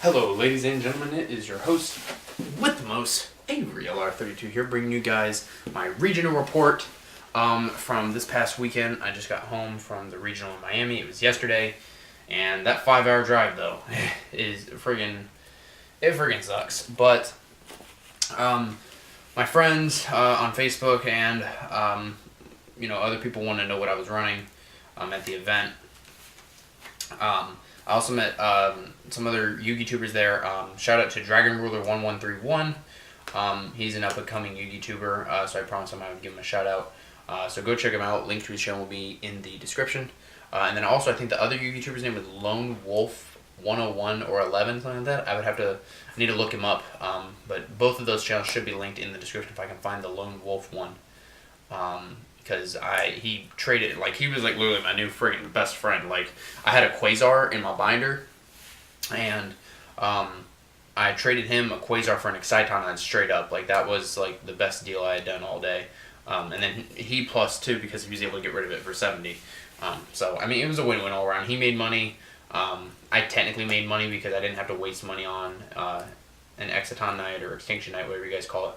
Hello, ladies and gentlemen, it is your host with the most, Avery LR32 here, bringing you guys my regional report from this past weekend. I just got home from the regional in Miami. It was yesterday, and that 5-hour drive, though, is it friggin' sucks. But my friends on Facebook and, other people want to know what I was running at the event. I also met some other YouTubers there. Shout out to Dragon Ruler 1131. He's an up-and-coming YouTuber, so I promised him I would give him a shout out. So go check him out. Link to his channel will be in the description. And then also, I think the other YouTuber's name was Lone Wolf 101 or 11, something like that. I need to look him up. But both of those channels should be linked in the description if I can find the Lone Wolf one. Because he traded, he was literally my new friggin' best friend. I had a Quasar in my binder, and I traded him a Quasar for an Exciton, and straight up, that was the best deal I had done all day. And then he plus 2 because he was able to get rid of it for 70. So I mean, it was a win-win all around. He made money. I technically made money because I didn't have to waste money on an Exciton night or Extinction night, whatever you guys call it.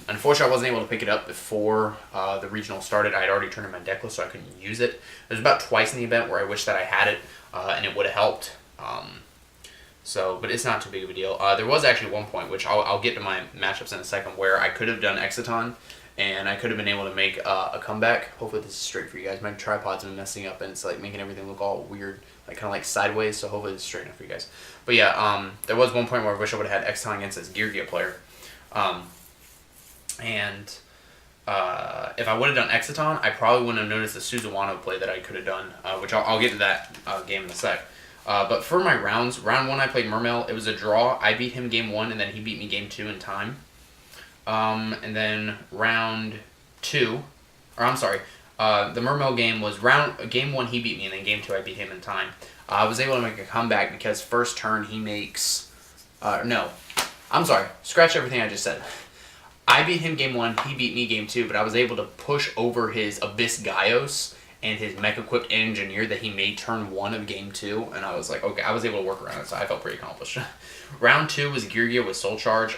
Unfortunately, I wasn't able to pick it up before the regional started. I had already turned in my deck list, so I couldn't use it. There's about twice in the event where I wish that I had it, and it would have helped. But it's not too big of a deal. There was actually one point, which I'll get to my matchups in a second, where I could have done Exciton, and I could have been able to make a comeback. Hopefully this is straight for you guys. My tripod's been messing up, and it's making everything look all weird, kind of sideways, so hopefully it's straight enough for you guys. But yeah, there was one point where I wish I would have had Exciton against this Gear player. If I would have done Exciton, I probably wouldn't have noticed the Suzawano play that I could have done, which I'll get to that game in a sec. But for my rounds, round 1 I played Mermail. It was a draw. I beat him game 1, and then he beat me game 2 in time. And then round 2, or I'm sorry, the Mermail game was game 1 he beat me, and then game 2 I beat him in time. I was able to make a comeback because first turn he makes, no, I'm sorry, scratch everything I just said. I beat him game 1, he beat me game 2, but I was able to push over his Abyss Gaios and his Mech-equipped Engineer that he made turn 1 of game 2, and I was like, okay, I was able to work around it, so I felt pretty accomplished. Round 2 was Geargia with Soul Charge.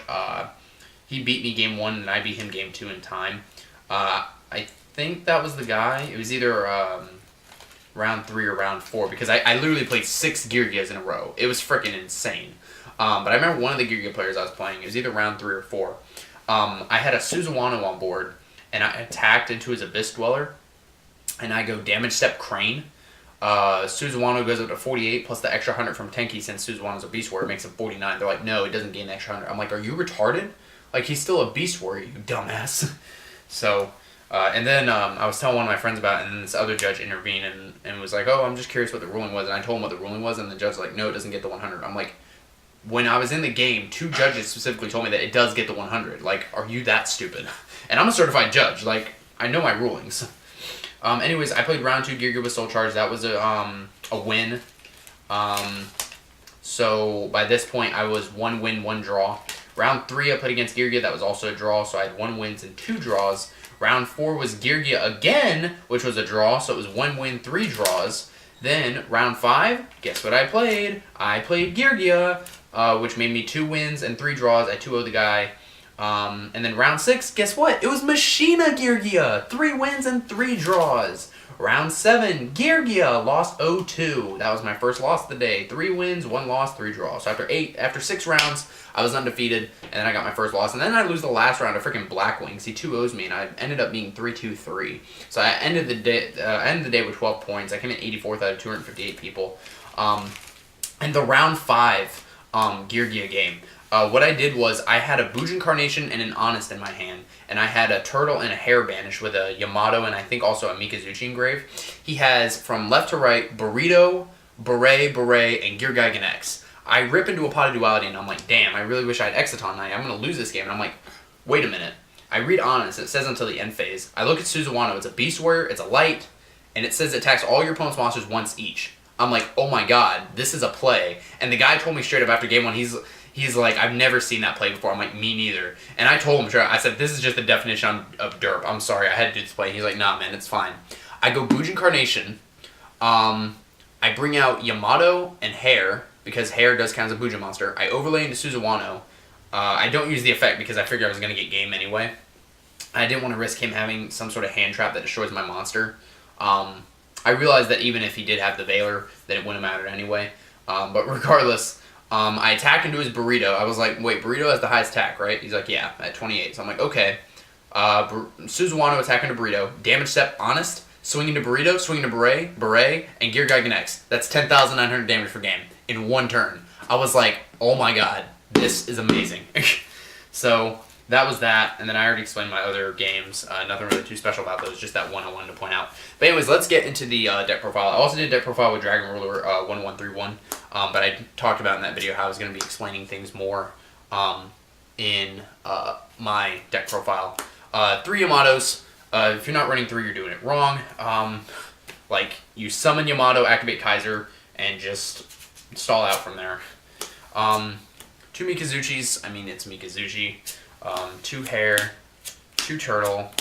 He beat me game 1, and I beat him game 2 in time. I think that was the guy. It was either round 3 or round 4, because I literally played 6 Geargias in a row. It was freaking insane. But I remember one of the Geargia players I was playing, it was either round 3 or 4. I had a Suzawano on board, and I attacked into his Abyss Dweller, and I go Damage Step Crane. Suzawano goes up to 48 plus the extra 100 from Tenki, since Suzawano's a Beast Warrior, it makes him 49. They're like, no, it doesn't gain the extra 100. I'm like, are you retarded? He's still a Beast Warrior, you dumbass. So, and then I was telling one of my friends about it, and then this other judge intervened and was like, oh, I'm just curious what the ruling was. And I told him what the ruling was, and the judge was like, no, it doesn't get the 100. I'm like, when I was in the game, 2 judges specifically told me that it does get the 100. Are you that stupid? And I'm a certified judge. I know my rulings. Anyways, I played round 2 Geargia with Soul Charge. That was a win. So by this point, I was 1 win, 1 draw. Round 3, I played against Geargia. That was also a draw, so I had 1 wins and 2 draws. Round 4 was Geargia again, which was a draw, so it was 1 win, 3 draws. Then, round 5, guess what I played? I played Geargia, which made me 2 wins and 3 draws. I 2-0'd the guy. And then round 6, guess what? It was Machina Geargia! 3 wins and 3 draws. Round 7, Geargia lost 0-2. That was my first loss of the day. 3 wins, 1 loss, 3 draws. So after 6 rounds, I was undefeated, and then I got my first loss. And then I lose the last round to freaking Blackwings. He 2-0's me, and I ended up being 3-2-3. So I ended the day with 12 points. I came in 84th out of 258 people. And the round 5 Geargia game, what I did was I had a Bujin Carnation and an Honest in my hand, and I had a Turtle and a Hair Banish with a Yamato and I think also a Mikazuchi engrave. He has, from left to right, Burrito, Beret, and Gear Gigan X. I rip into a Pot of Duality, and I'm like, damn, I really wish I had Exciton Knight. I'm going to lose this game. And I'm like, wait a minute. I read Honest, it says until the end phase. I look at Suzawano, it's a Beast Warrior, it's a Light, and it says it attacks all your opponent's monsters once each. I'm like, oh my god, this is a play. And the guy told me straight up after game 1, he's like, I've never seen that play before. I'm like, me neither. And I told him, I said, this is just the definition of derp. I'm sorry, I had to do this play. He's like, nah, man, it's fine. I go Bujin Carnation. I bring out Yamato and Hair, because hair does count as a Bujin monster. I overlay into Suzawano. I don't use the effect because I figured I was going to get game anyway. I didn't want to risk him having some sort of hand trap that destroys my monster. I realized that even if he did have the Veiler, that it wouldn't matter anyway. But regardless, I attacked into his Burrito. I was like, wait, Burrito has the highest attack, right? He's like, yeah, at 28. So I'm like, okay. Suzawano attacking to Burrito. Damage step, honest. Swinging to Burrito, swinging to Beret, and Gear Gigan X. That's 10,900 damage per game in one turn. I was like, oh my god, this is amazing. So that was that, and then I already explained my other games. Nothing really too special about those, just that one I wanted to point out. But anyways, let's get into the deck profile. I also did deck profile with Dragon Ruler 1131, but I talked about in that video how I was going to be explaining things more in my deck profile. 3 Yamatos. If you're not running 3, you're doing it wrong. Like, you summon Yamato, activate Kaiser, and just stall out from there. 2 Mikazuchis. I mean, it's Mikazuchi. 2 Hair, 2 Turtle,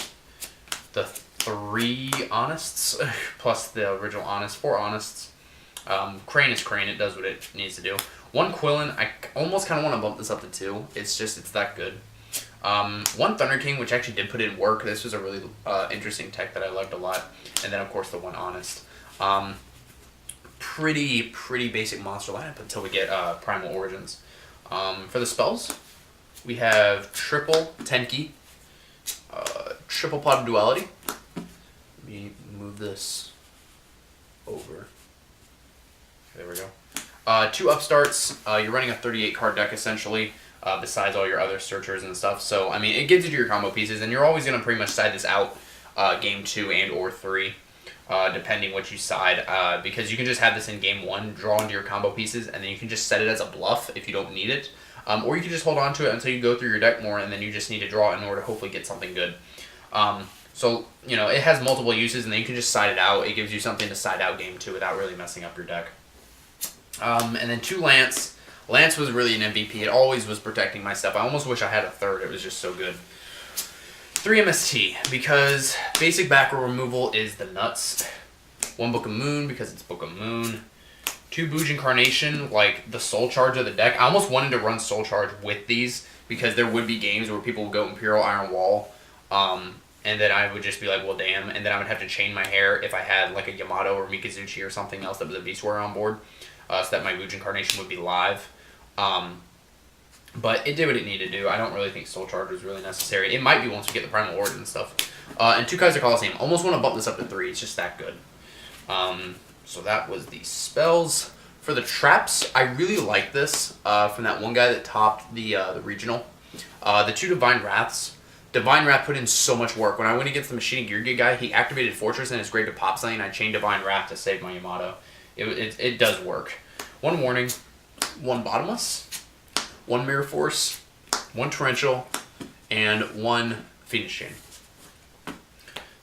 the 3 Honests, plus the original Honest, 4 Honests. Crane is Crane, it does what it needs to do. 1 Quillen, I almost kind of want to bump this up to 2. It's that good. 1 Thunder King, which actually did put in work. This was a really interesting tech that I liked a lot. And then, of course, the 1 Honest. Pretty basic monster lineup until we get Primal Origins. For the spells, we have triple Tenki, triple Pot of Duality. Let me move this over. There we go. 2 Upstarts. You're running a 38 card deck essentially, besides all your other searchers and stuff. So, I mean, it gives you your combo pieces, and you're always going to pretty much side this out game 2 and or 3, depending what you side, because you can just have this in game 1, draw into your combo pieces, and then you can just set it as a bluff if you don't need it. Or you can just hold on to it until you go through your deck more, and then you just need to draw it in order to hopefully get something good. So, you know, it has multiple uses, and then you can just side it out. It gives you something to side out game 2 without really messing up your deck. And then 2 Lance. Lance was really an MVP. It always was protecting my stuff. I almost wish I had a third. It was just so good. 3 MST, because basic back row removal is the nuts. 1 Book of Moon, because it's Book of Moon. 2 Bujin Carnation, like the Soul Charge of the deck. I almost wanted to run Soul Charge with these, because there would be games where people would go Imperial Iron Wall, and then I would just be like, well, damn, and then I would have to chain my hair if I had like a Yamato or Mikazuchi or something else that was a Beast Warrior on board, so that my Bujin Carnation would be live. But it did what it needed to do. I don't really think Soul Charge was really necessary. It might be once we get the Primal Origin and stuff. And 2 Kaiser Coliseum. Almost want to bump this up to 3. It's just that good. So that was the spells. For the traps, I really like this from that one guy that topped the regional. The 2 Divine Wraths. Divine Wrath put in so much work. When I went against the Machine Gear guy, he activated Fortress in his grave to pop something, and I chained Divine Wrath to save my Yamato. It does work. 1 Warning, 1 Bottomless, 1 Mirror Force, 1 Torrential, and 1 Phoenix Chain.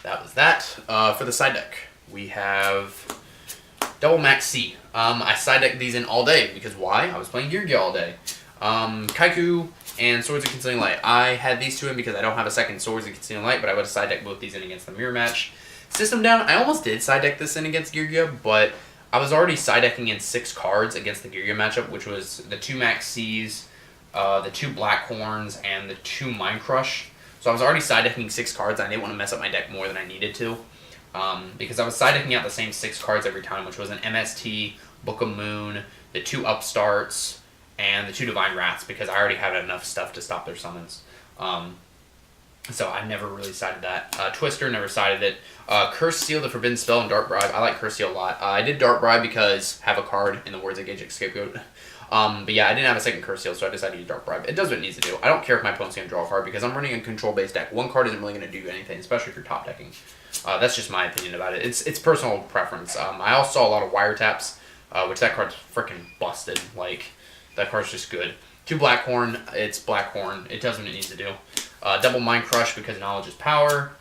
That was that. For the side deck, we have Double Max C. I side decked these in all day, because why? I was playing Gear all day. Kaiku and Swords of Concealing Light. I had these 2 in because I don't have a second Swords of Concealing Light, but I would have side decked both these in against the mirror match. System down, I almost did side deck this in against Gear, but I was already side decking in 6 cards against the Gear matchup, which was the 2 Max C's, the 2 Blackhorns, and the 2 Mind Crush. So I was already side decking 6 cards, and I didn't want to mess up my deck more than I needed to. Because I was side decking out the same 6 cards every time, which was an MST, Book of Moon, the 2 Upstarts, and the 2 Divine Wraths, because I already had enough stuff to stop their summons. So I never really sided that. Twister, never sided it. Curse Seal, the Forbidden Spell, and Dark Bribe. I like Curse Seal a lot. I did Dark Bribe because have a card in the Words of Gage Scapegoat. But yeah, I didn't have a second Curse Seal, so I decided to use Dark Bribe. It does what it needs to do. I don't care if my opponent's going to draw a card, because I'm running a control-based deck. 1 card isn't really going to do anything, especially if you're top decking. That's just my opinion about it. It's personal preference. I also saw a lot of wiretaps, which that card's freaking busted. Like, that card's just good. 2 Blackhorn, it's Blackhorn. It does what it needs to do. Double Mind Crush because knowledge is power.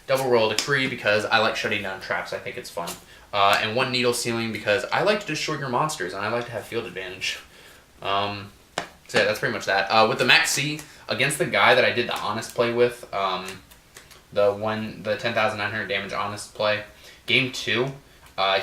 Double Royal Decree because I like shutting down traps. I think it's fun. And 1 Needle Sealing because I like to destroy your monsters and I like to have field advantage. So yeah, that's pretty much that. With the Max C, against the guy that I did the Honest play with, the 10,900 damage Honest play, game 2,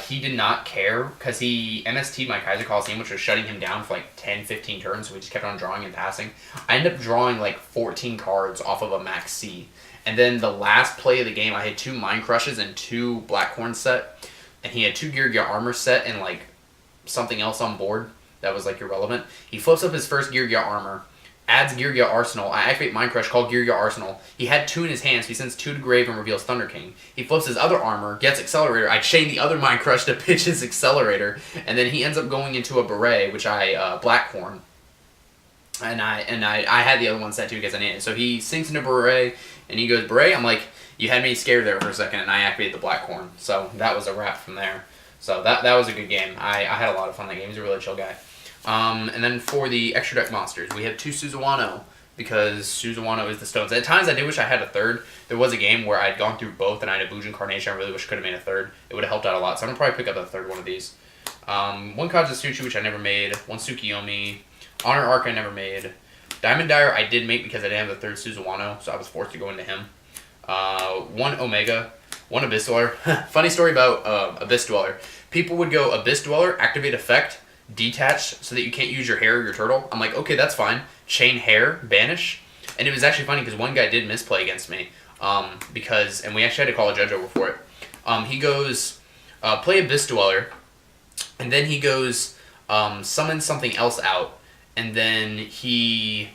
He did not care because he MST'd my Kaiser Coliseum, which was shutting him down for like 10, 15 turns, so we just kept on drawing and passing. I ended up drawing like 14 cards off of a max C. And then the last play of the game, I had 2 Mind Crushes and 2 Blackhorn set, and he had 2 Gear Gear Armor set and like something else on board that was like irrelevant. He flips up his first Gear Gear Armor, adds Gear Gear Arsenal. I activate Mind Crush, called Gear Gear Arsenal. He had 2 in his hands, so he sends 2 to grave and reveals Thunder King. He flips his other armor, gets Accelerator. I chain the other Mind Crush to pitch his Accelerator, and then he ends up going into a Beret, which I Blackhorn. And I had the other one set too because I needed it. So he sinks into Beret, and he goes, Beret? I'm like, you had me scared there for a second, and I activated the Blackhorn. So that was a wrap from there. So that was a good game. I had a lot of fun that game. He's a really chill guy. And then for the extra deck monsters, we have 2 Suzawano, because Suzawano is the stones. At times I did wish I had a third. There was a game where I'd gone through both, and I had a Bujin Carnation. I really wish I could have made a third. It would have helped out a lot. So I'm going to probably pick up a third one of these. 1 Kazutsuchi, which I never made. 1 Tsukiyomi. Honor Arc I never made. Diamond Dyer I did make because I didn't have the third Suzawano, so I was forced to go into him. 1 Omega. 1 Abyss Dweller. Funny story about Abyss Dweller. People would go Abyss Dweller, activate effect, detach so that you can't use your hair or your turtle. I'm like, okay, that's fine. Chain hair, banish. And it was actually funny because one guy did misplay against me. And we actually had to call a judge over for it. He goes, play Abyss Dweller, and then he goes, summon something else out, and then he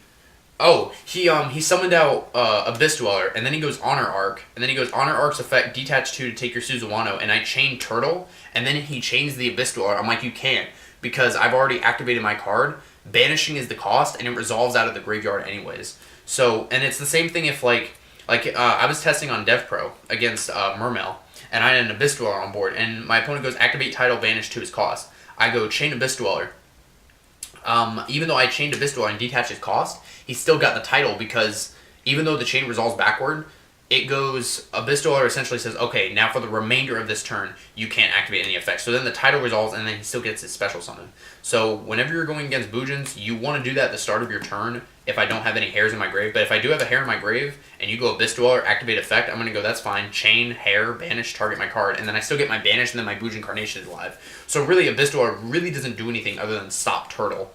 summoned out Abyss Dweller, and then he goes Honor Arc, and then he goes Honor Arc's effect, detach 2 to take your Suzawano, and I chain Turtle, and then he chains the Abyss Dweller. I'm like, you can't, because I've already activated my card. Banishing is the cost, and it resolves out of the graveyard anyways. So, and it's the same thing if I was testing on DevPro against Mermail, and I had an Abyss Dweller on board, and my opponent goes activate title, banish to his cost. I go chain Abyss Dweller. Even though I chained Abyss Dweller and detached his cost, he still got the title because even though the chain resolves backward, it goes, Abyss Dweller essentially says, okay, now for the remainder of this turn, you can't activate any effects. So then the title resolves, and then he still gets his special summon. So whenever you're going against Bujins, you want to do that at the start of your turn if I don't have any hairs in my grave. But if I do have a hair in my grave, and you go Abyss Dweller, activate effect, I'm going to go, that's fine, chain, hair, banish, target my card, and then I still get my banish, and then my Bujin Carnation is live. So really, Abyss Dweller really doesn't do anything other than stop Turtle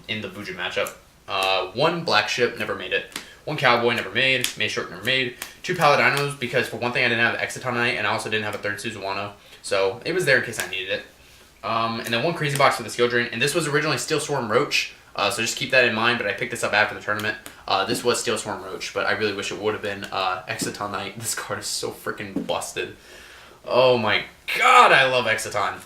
in the Bujin matchup. 1 Black Ship, never made it. 1 Cowboy, never made. Maze Short, never made. 2 Paladinos, because for one thing I didn't have Excitonite, and I also didn't have a third Suzawano. So it was there in case I needed it. And then 1 Crazy Box for the Skill Drain. And this was originally Steel Swarm Roach, so just keep that in mind, but I picked this up after the tournament. This was Steel Swarm Roach, but I really wish it would have been Excitonite. This card is so freaking busted. Oh my god, I love Exciton.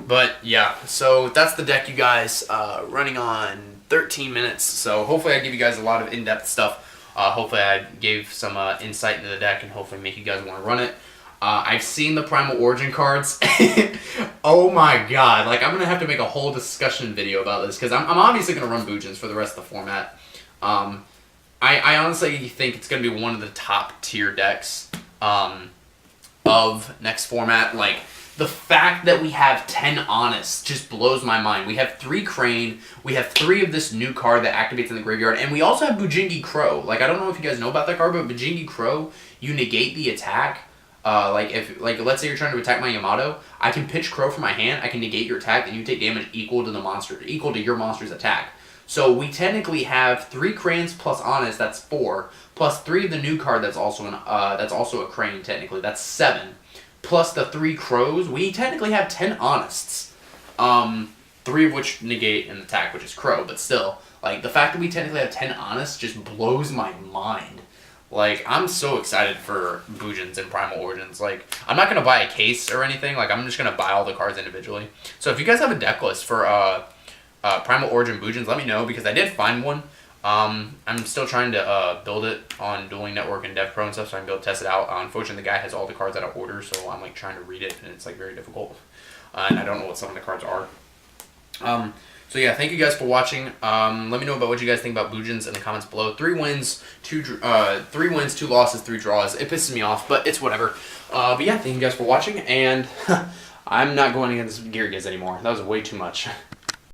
But yeah, so that's the deck, you guys, running on 13 minutes. So hopefully I give you guys a lot of in-depth stuff. Hopefully I gave some insight into the deck and hopefully make you guys want to run it. I've seen the Primal Origin cards. Oh my god, like I'm going to have to make a whole discussion video about this because I'm obviously going to run Bujins for the rest of the format. I honestly think it's going to be one of the top tier decks of next format. Like, the fact that we have 10 Honest just blows my mind. We have 3 Crane, we have 3 of this new card that activates in the graveyard, and we also have Bujingi Crow. Like, I don't know if you guys know about that card, but Bujingi Crow, you negate the attack. Let's say you're trying to attack my Yamato, I can pitch Crow from my hand, I can negate your attack, and you take damage equal to your monster's attack. So we technically have 3 Cranes plus Honest, that's 4, plus 3 of the new card that's also a Crane technically, that's 7. Plus the 3 Crows, we technically have 10 Honests. 3 of which negate an attack, which is Crow, but still, like, the fact that we technically have 10 Honests just blows my mind. Like, I'm so excited for Bujins and Primal Origins. Like, I'm not going to buy a case or anything, like, I'm just going to buy all the cards individually. So if you guys have a deck list for Primal Origin Bujins, let me know, because I did find one. I'm still trying to build it on Dueling Network and DevPro and stuff, so I can be able to test it out. Unfortunately, the guy has all the cards out of order, so I'm like trying to read it, and it's like very difficult. And I don't know what some of the cards are. So yeah, thank you guys for watching. Let me know about what you guys think about Bujins in the comments below. 3 wins, 2 losses, 3 draws. It pisses me off, but it's whatever. But yeah, thank you guys for watching, and I'm not going against Gear Giz anymore. That was way too much.